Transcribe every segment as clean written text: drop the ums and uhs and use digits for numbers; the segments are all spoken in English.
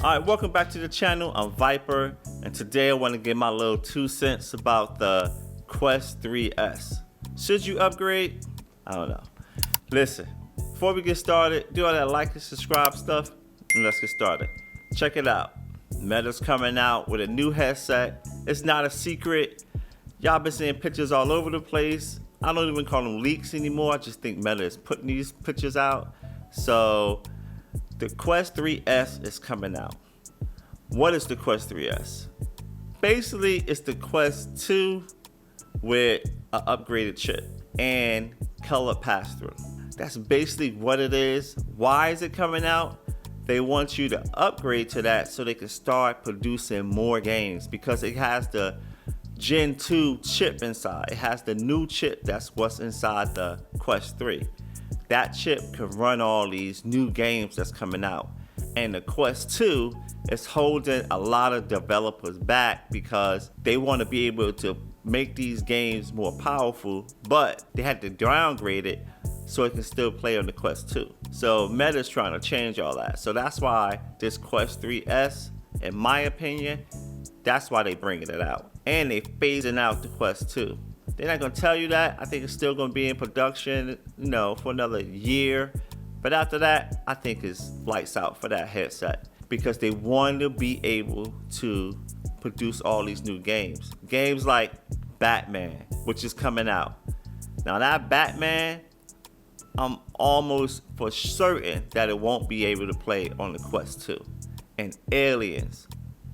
Alright, welcome back to the channel. I'm Viper, and today I want to give my little 2 cents about the Quest 3S. Should you upgrade? I don't know. Listen, before we get started, do all that like and subscribe stuff, and let's get started. Check it out. Meta's coming out with a new headset. It's not a secret. Y'all been seeing pictures all over the place. I don't even call them leaks anymore. I just think Meta is putting these pictures out. So the Quest 3S is coming out. What is the Quest 3S? Basically, it's the Quest 2 with an upgraded chip and color pass-through. That's basically what it is. Why is it coming out? They want you to upgrade to that so they can start producing more games because it has the Gen 2 chip inside. It has the new chip that's what's inside the Quest 3. That chip can run all these new games that's coming out. And the Quest 2 is holding a lot of developers back because they want to be able to make these games more powerful, but they had to downgrade it so it can still play on the Quest 2. So Meta's trying to change all that. So that's why this Quest 3S, in my opinion, that's why they bringing it out. And they phasing out the Quest 2. They're not going to tell you that. I think it's still going to be in production, for another year. But after that, I think it's lights out for that headset because they want to be able to produce all these new games. Games like Batman, which is coming out. Now that Batman, I'm almost for certain that it won't be able to play on the Quest 2. And Aliens,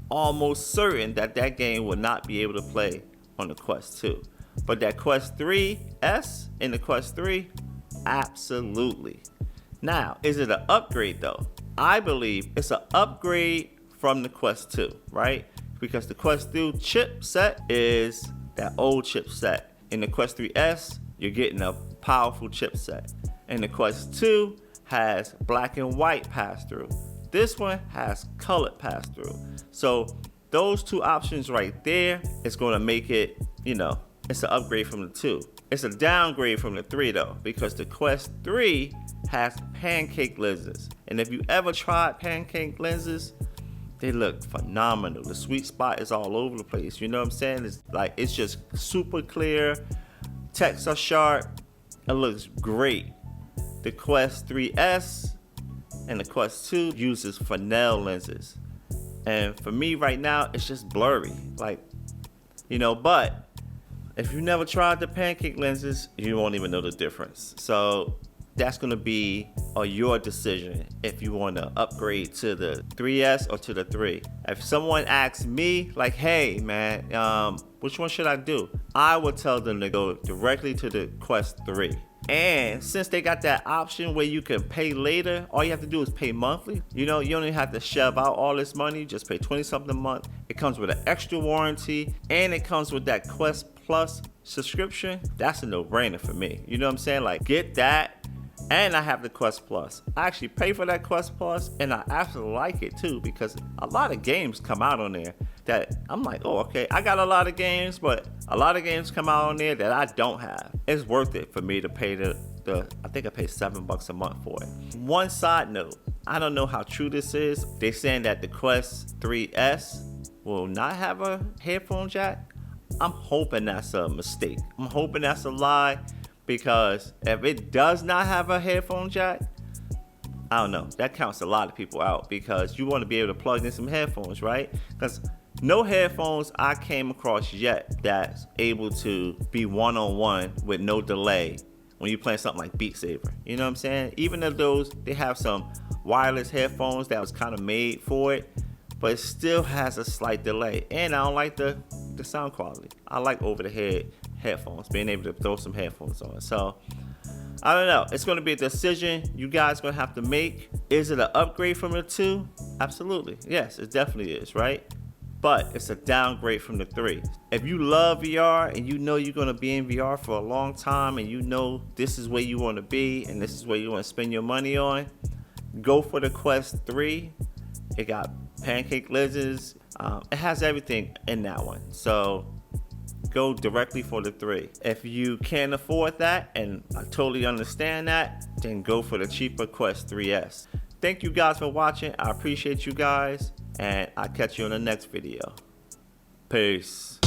almost certain that that game will not be able to play on the Quest 2. But that Quest 3S and the Quest 3, absolutely. Now, is it an upgrade though? I believe it's an upgrade from the Quest 2, right? Because the Quest 2 chipset is that old chipset. In the Quest 3S, you're getting a powerful chipset. And the Quest 2 has black and white pass-through. This one has colored pass-through. So those two options right there is going to make it, it's an upgrade from the 2. It's a downgrade from the 3 though, because the Quest 3 has Pancake Lenses. And if you ever tried Pancake Lenses, they look phenomenal. The sweet spot is all over the place. You know what I'm saying? It's just super clear. Texts are sharp. It looks great. The Quest 3S and the Quest 2 uses Fresnel lenses. And for me right now, it's just blurry. But if you never tried the Pancake Lenses, you won't even know the difference. So that's going to be your decision if you want to upgrade to the 3S or to the 3. If someone asks me, hey, man, which one should I do? I would tell them to go directly to the Quest 3. And since they got that option where you can pay later, all you have to do is pay monthly. You don't even have to shove out all this money. You just pay 20-something a month. It comes with an extra warranty, and it comes with that Quest Plus subscription. That's a no-brainer for me. You know what I'm saying? Get that. And I have the Quest Plus. I actually pay for that Quest Plus, and I absolutely like it too because a lot of games come out on there that I'm like, oh, okay, I got a lot of games, but a lot of games come out on there that I don't have. It's worth it for me to pay I think I pay $7 a month for it. One side note, I don't know how true this is. They're saying that the Quest 3S will not have a headphone jack. I'm hoping that's a mistake. I'm hoping that's a lie. Because if it does not have a headphone jack, I don't know, that counts a lot of people out because you want to be able to plug in some headphones, right? Because no headphones I came across yet that's able to be one-on-one with no delay when you're playing something like Beat Saber. You know what I'm saying? Even if they have some wireless headphones that was kind of made for it, but it still has a slight delay. And I don't like the sound quality. I like over-the-head headphones, being able to throw some headphones on. So I don't know, it's going to be a decision you guys going to have to make. Is it an upgrade from the 2? Absolutely, yes, it definitely is, right? But it's a downgrade from the 3. If you love VR and you know you're going to be in VR for a long time and you know this is where you want to be and this is where you want to spend your money on, go for the Quest 3. It got Pancake Lenses. It has everything in that one. So go directly for the 3. If you can't afford that, and I totally understand that, then go for the cheaper Quest 3S. Thank you guys for watching. I appreciate you guys. and I'll catch you in the next video. Peace.